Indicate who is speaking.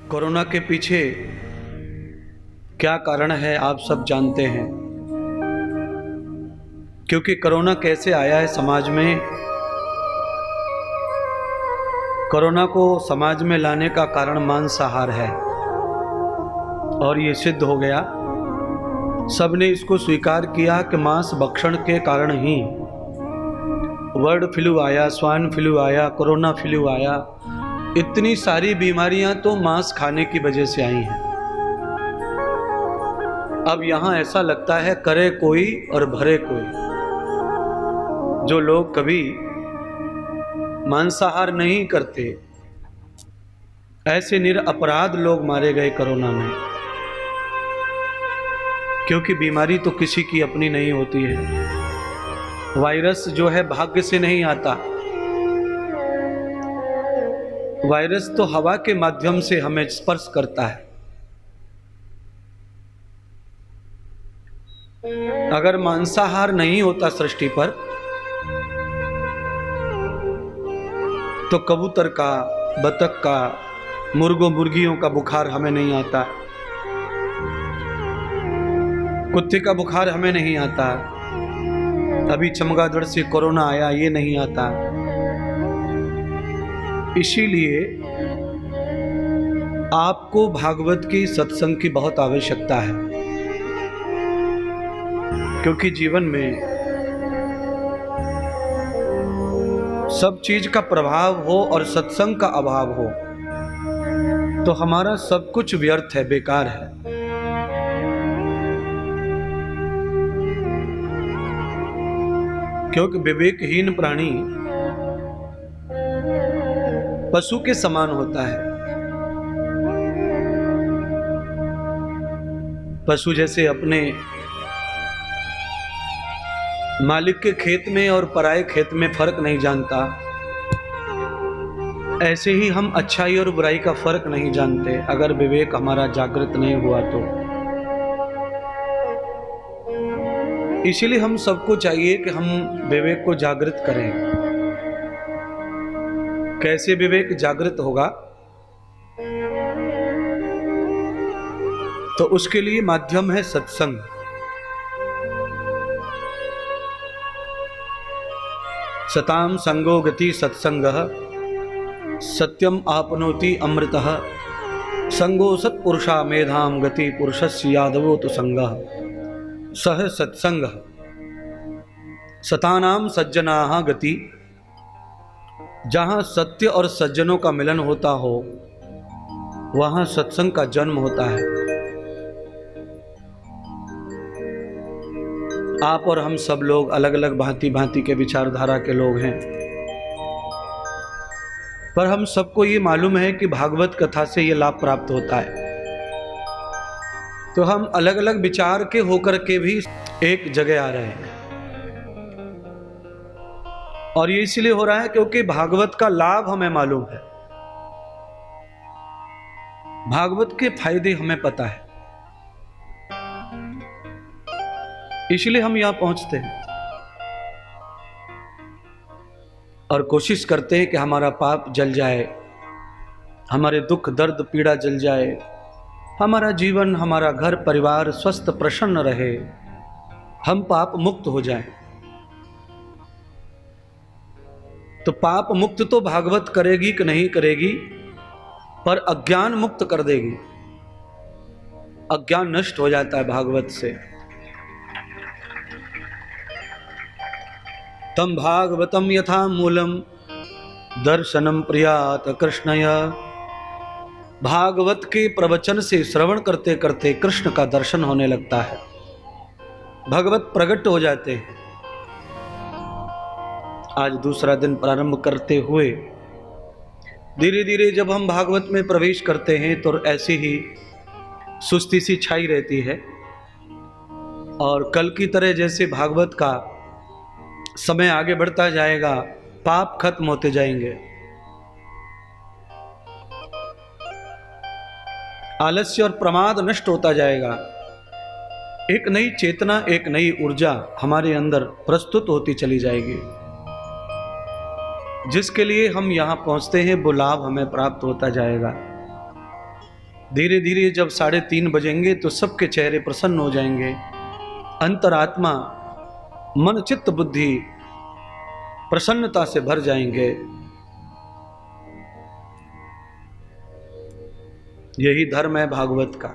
Speaker 1: Corona के पीछे क्या कारण है आप सब जानते हैं। क्योंकि कोरोना कैसे आया है समाज में, कोरोना को समाज में लाने का कारण मांसाहार है और ये सिद्ध हो गया। सबने इसको स्वीकार किया कि मांस भक्षण के कारण ही बर्ड फ्लू आया, स्वाइन फ्लू आया, कोरोना फ्लू आया। इतनी सारी बीमारियां तो मांस खाने की वजह से आई हैं। अब यहां ऐसा लगता है करे कोई और भरे कोई। जो लोग कभी मांसाहार नहीं करते, ऐसे निरपराध लोग मारे गए कोरोना में। क्योंकि बीमारी तो किसी की अपनी नहीं होती है। वायरस जो है भाग्य से नहीं आता। वायरस तो हवा के माध्यम से हमें स्पर्श करता है। अगर मांसाहार नहीं होता सृष्टि पर तो कबूतर का, बतख का, मुर्गों मुर्गियों का बुखार हमें नहीं आता, कुत्ते का बुखार हमें नहीं आता, अभी चमगादड़ से कोरोना आया ये नहीं आता। इसीलिए आपको भागवत की सत्संग की बहुत आवश्यकता है। क्योंकि जीवन में सब चीज का प्रभाव हो और सत्संग का अभाव हो तो हमारा सब कुछ व्यर्थ है, बेकार है। क्योंकि विवेकहीन प्राणी पशु के समान होता है। पशु जैसे अपने मालिक के खेत में और पराये खेत में फर्क नहीं जानता, ऐसे ही हम अच्छाई और बुराई का फर्क नहीं जानते अगर विवेक हमारा जागृत नहीं हुआ तो। इसीलिए हम सबको चाहिए कि हम विवेक को जागृत करें। कैसे विवेक जागृत होगा? तो उसके लिए माध्यम है सत्संग। सताम संगो गति सत्संगः सत्यम आपनोति अमृतः संगो सत्पुरुषा मेधाम गति पुरुषस्य यादवो तु संगः सह सत्संगः सतानाम सज्जनाः गति। जहाँ सत्य और सज्जनों का मिलन होता हो वहाँ सत्संग का जन्म होता है। आप और हम सब लोग अलग अलग भांति भांति के विचारधारा के लोग हैं, पर हम सबको ये मालूम है कि भागवत कथा से ये लाभ प्राप्त होता है। तो हम अलग अलग विचार के होकर के भी एक जगह आ रहे हैं। और ये इसलिए हो रहा है क्योंकि भागवत का लाभ हमें मालूम है, भागवत के फायदे हमें पता है। इसलिए हम यहां पहुंचते हैं और कोशिश करते हैं कि हमारा पाप जल जाए, हमारे दुख दर्द पीड़ा जल जाए, हमारा जीवन, हमारा घर परिवार स्वस्थ प्रसन्न रहे, हम पाप मुक्त हो जाएं। तो पाप मुक्त तो भागवत करेगी कि नहीं करेगी, पर अज्ञान मुक्त कर देगी। अज्ञान नष्ट हो जाता है भागवत से। तम भागवतम यथा मूलम दर्शनम प्रियात कृष्णय। भागवत के प्रवचन से श्रवण करते करते कृष्ण का दर्शन होने लगता है, भगवत प्रकट हो जाते हैं। आज दूसरा दिन प्रारंभ करते हुए धीरे धीरे जब हम भागवत में प्रवेश करते हैं तो ऐसी ही सुस्ती सी छाई रहती है। और कल की तरह जैसे भागवत का समय आगे बढ़ता जाएगा, पाप खत्म होते जाएंगे, आलस्य और प्रमाद नष्ट होता जाएगा। एक नई चेतना, एक नई ऊर्जा हमारे अंदर प्रस्तुत होती चली जाएगी। जिसके लिए हम यहां पहुंचते हैं वो लाभ हमें प्राप्त होता जाएगा। धीरे धीरे जब 3:30 बजेंगे तो सबके चेहरे प्रसन्न हो जाएंगे, अंतरात्मा, मन, चित्त, बुद्धि प्रसन्नता से भर जाएंगे। यही धर्म है भागवत का।